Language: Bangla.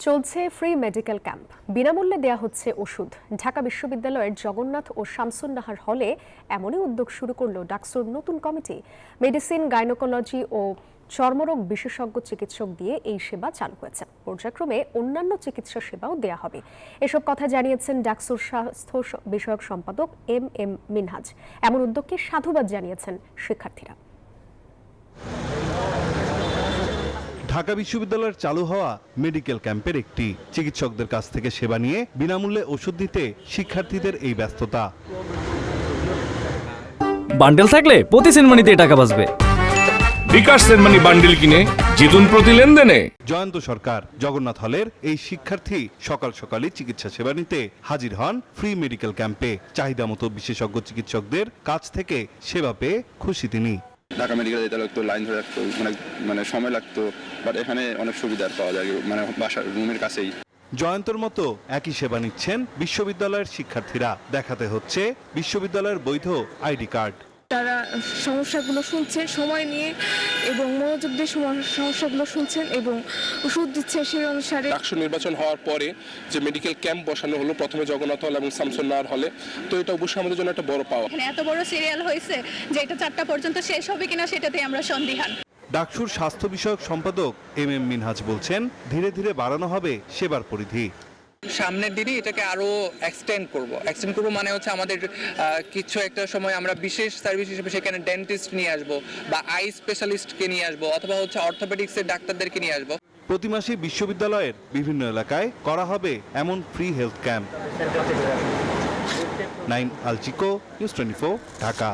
চলছে ফ্রি মেডিকেল ক্যাম্প, বিনামূল্যে দেয়া হচ্ছে ওষুধ। ঢাকা বিশ্ববিদ্যালয়ের জগন্নাথ ও শামসুন নাহার হলে এমনই উদ্যোগ শুরু করল ডাকসুর নতুন কমিটি। মেডিসিন, গাইনোকোলজি ও চর্মরোগ বিশেষজ্ঞ চিকিৎসক দিয়ে এই সেবা চালু হয়েছে। পর্যায়ক্রমে অন্যান্য চিকিৎসা সেবাও দেয়া হবে। এসব কথা জানিয়েছেন ডাকসুর স্বাস্থ্য বিষয়ক সম্পাদক এম মিনহাজ। এমন উদ্যোগকে সাধুবাদ জানিয়েছেন শিক্ষার্থীরা। ঢাকা বিশ্ববিদ্যালয়ের চালু হওয়া মেডিকেল ক্যাম্পের একটি চিকিৎসকদের কাছ থেকে সেবা নিয়ে বিনামূল্যে ওষুধ দিতে শিক্ষার্থীদের এই ব্যস্ততা। বান্ডেল থাকলে প্রতি সেনমানিতে টাকা বাঁচবে। বিকাশ সেনমানি বান্ডেল কিনে জিতুন প্রতি লেনদেনে। জয়ন্ত সরকার জগন্নাথ হলের এই শিক্ষার্থী সকাল সকালই চিকিৎসা সেবা নিতে হাজির হন ফ্রি মেডিকেল ক্যাম্পে। চাহিদা মতো বিশেষজ্ঞ চিকিৎসকদের কাছ থেকে সেবা পেয়ে খুশি তিনি। ঢাকা মেডিকেলে যেতে লাগতো, লাইন ধরে রাখতো, মানে সময় লাগতো, বাট এখানে অনেক সুবিধা পাওয়া যায়, মানে বাসার রুমের কাছেই। জয়ন্তর মতো একই সেবা নিচ্ছেন বিশ্ববিদ্যালয়ের শিক্ষার্থীরা। দেখাতে হচ্ছে বিশ্ববিদ্যালয়ের বৈধ আইডি কার্ড। তারা সমস্যাগুলো শুনছেন সময় নিয়ে এবং মনোযোগ দিয়ে সমস্যাগুলো শুনছেন এবং ওষুধ দিচ্ছে সেই অনুসারে। ডাকসু নির্বাচন হওয়ার পরে যে মেডিকেল ক্যাম্প বসানো হলো, প্রথমে জগন্নাথ হল এবং শামসুন নাহার হলে, তো এটা অবশ্যই আমাদের জন্য একটা বড় পাওয়া। এত বড় সিরিয়াল হয়েছে যে এটা 4টা পর্যন্ত শেষ হবে কিনা সেটাতে আমরা সন্দিহান। ডাকসুর স্বাস্থ্য বিষয়ক সম্পাদক এম মিনহাজ বলছেন, ধীরে ধীরে বাড়ানো হবে সেবার পরিধি। সামনের দিনে এটাকে আরো এক্সটেন্ড করব মানে হচ্ছে আমাদের কিছু একটা সময় আমরা বিশেষ সার্ভিস হিসেবে সেখানে ডেন্টিস্ট নিয়ে আসব বা আই স্পেশালিস্টকে নিয়ে আসব অথবা হচ্ছে অর্থোপেডিক্সের ডাক্তারদেরকে নিয়ে আসব। প্রতি মাসে বিশ্ববিদ্যালয়ের বিভিন্ন এলাকায় করা হবে এমন ফ্রি হেলথ ক্যাম্প। নাইম আলচিকো, নিউজ 24, ঢাকা।